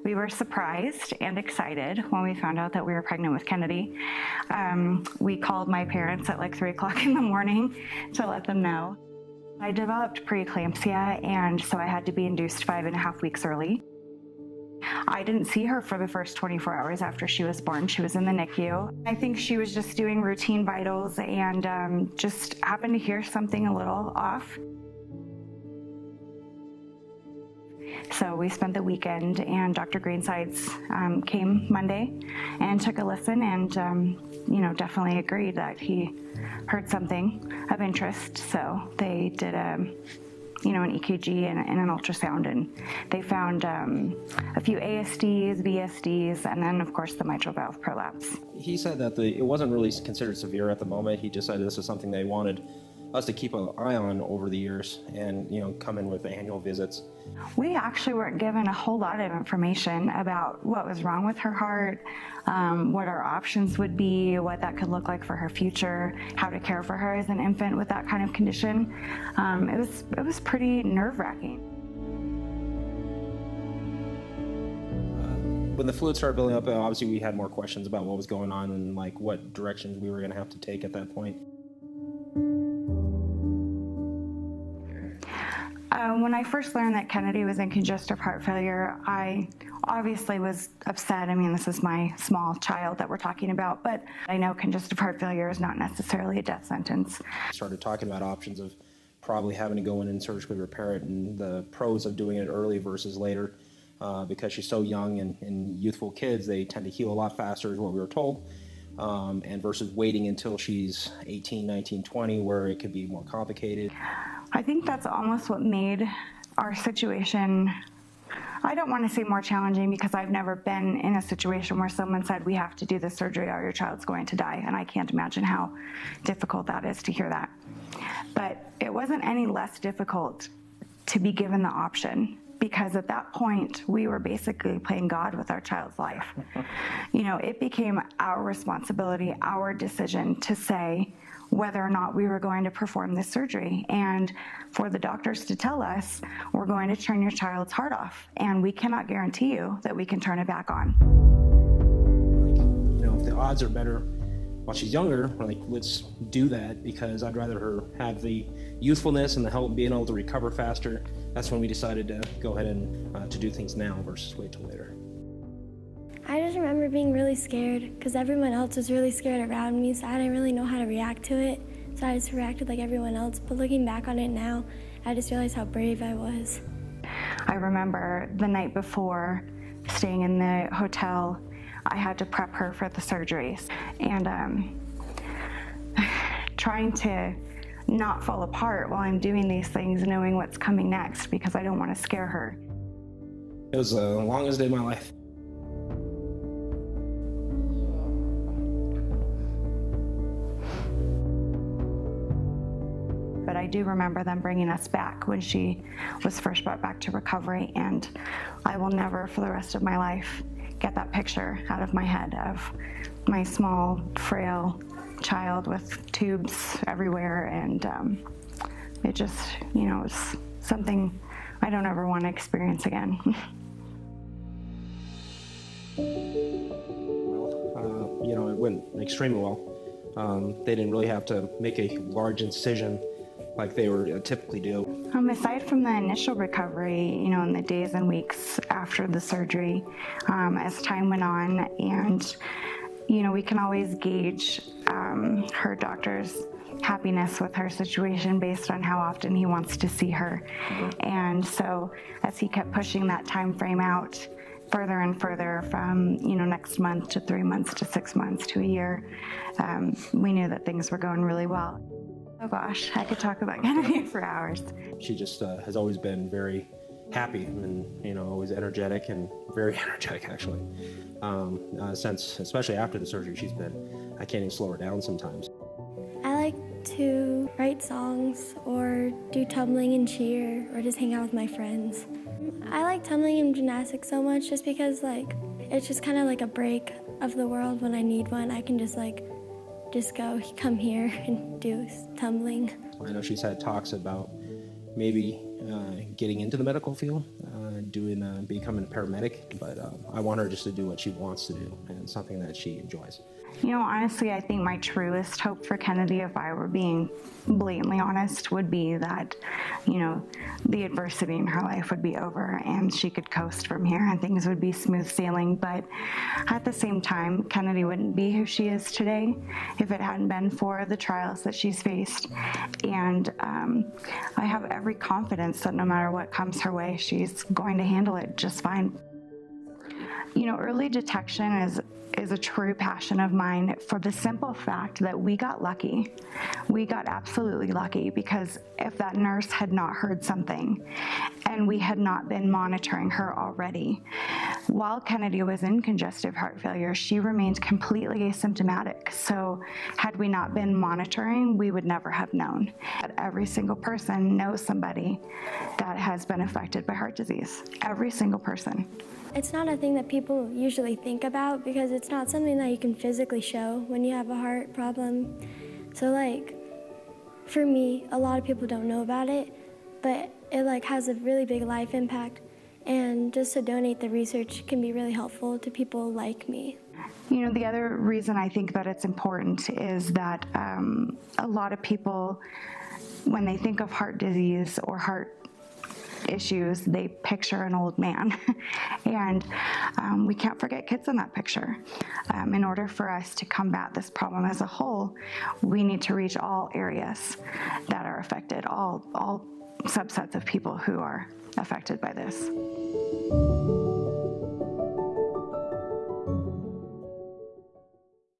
We were surprised and excited when we found out that we were pregnant with Kennedy. We called my parents at like 3 o'clock in the morning to let them know. I developed preeclampsia, and so I had to be induced 5.5 weeks early. I didn't see her for the first 24 hours after she was born. She was in the NICU. I think she was just doing routine vitals and just happened to hear something a little off. So we spent the weekend, and Dr. Greensides came Monday and took a listen and, definitely agreed that he heard something of interest. So they did an EKG and an ultrasound, and they found a few ASDs, VSDs, and then, of course, the mitral valve prolapse. He said that it wasn't really considered severe at the moment. He just said this is something they wanted us to keep an eye on over the years and, come in with annual visits. We actually weren't given a whole lot of information about what was wrong with her heart, what our options would be, what that could look like for her future, how to care for her as an infant with that kind of condition. It was pretty nerve-wracking. When the fluid started building up, obviously we had more questions about what was going on and like what directions we were going to have to take at that point. When I first learned that Kennedy was in congestive heart failure, I obviously was upset. I mean, this is my small child that we're talking about, but I know congestive heart failure is not necessarily a death sentence. Started talking about options of probably having to go in and surgically repair it, and the pros of doing it early versus later. Because she's so young, and youthful kids, they tend to heal a lot faster is what we were told. And versus waiting until she's 18, 19, 20, where it could be more complicated. I think that's almost what made our situation, I don't want to say more challenging, because I've never been in a situation where someone said, we have to do this surgery or your child's going to die. And I can't imagine how difficult that is to hear that. But it wasn't any less difficult to be given the option, because at that point, we were basically playing God with our child's life. It became our responsibility, our decision to say whether or not we were going to perform this surgery, and for the doctors to tell us, we're going to turn your child's heart off, and we cannot guarantee you that we can turn it back on. If the odds are better while she's younger, let's do that, because I'd rather her have the youthfulness and the help being able to recover faster. That's when we decided to go ahead and to do things now versus wait till later. I just remember being really scared because everyone else was really scared around me, so I didn't really know how to react to it. So I just reacted like everyone else. But looking back on it now, I just realized how brave I was. I remember the night before, staying in the hotel, I had to prep her for the surgeries, and trying to not fall apart while I'm doing these things, knowing what's coming next, because I don't want to scare her. It was the longest day of my life. But I do remember them bringing us back when she was first brought back to recovery, and I will never, for the rest of my life, get that picture out of my head of my small, frail child with tubes everywhere, and it just, it's something I don't ever want to experience again. Well, it went extremely well. They didn't really have to make a large incision like they were typically do. Aside from the initial recovery, in the days and weeks after the surgery, as time went on, and we can always gauge her doctor's happiness with her situation based on how often he wants to see her. And so as he kept pushing that time frame out further and further from, next month to 3 months to 6 months to a year, we knew that things were going really well. Oh gosh, I could talk about Kennedy for hours. She just has always been very happy and, always energetic, and very energetic actually. Since, especially after the surgery, I can't even slow her down sometimes. I like to write songs or do tumbling and cheer or just hang out with my friends. I like tumbling and gymnastics so much just because it's just kind of like a break of the world. When I need one, I can just come here and do tumbling. I know she's had talks about maybe getting into the medical field, becoming a paramedic, but I want her just to do what she wants to do and something that she enjoys. You know, honestly, I think my truest hope for Kennedy, if I were being blatantly honest, would be that, you know, the adversity in her life would be over and she could coast from here and things would be smooth sailing. But at the same time, Kennedy wouldn't be who she is today if it hadn't been for the trials that she's faced. And I have every confidence that no matter what comes her way, she's going to handle it just fine. You know, early detection is a true passion of mine for the simple fact that we got lucky. We got absolutely lucky, because if that nurse had not heard something and we had not been monitoring her already, while Kennedy was in congestive heart failure, she remained completely asymptomatic. So had we not been monitoring, we would never have known. But every single person knows somebody that has been affected by heart disease. Every single person. It's not a thing that people usually think about because it's not something that you can physically show when you have a heart problem. So like, for me, a lot of people don't know about it, but it like has a really big life impact. And just to donate the research can be really helpful to people like me. You know, the other reason I think that it's important is that a lot of people, when they think of heart disease or heart issues, they picture an old man. And we can't forget kids in that picture. In order for us to combat this problem as a whole, we need to reach all areas that are affected, all subsets of people who are affected by this.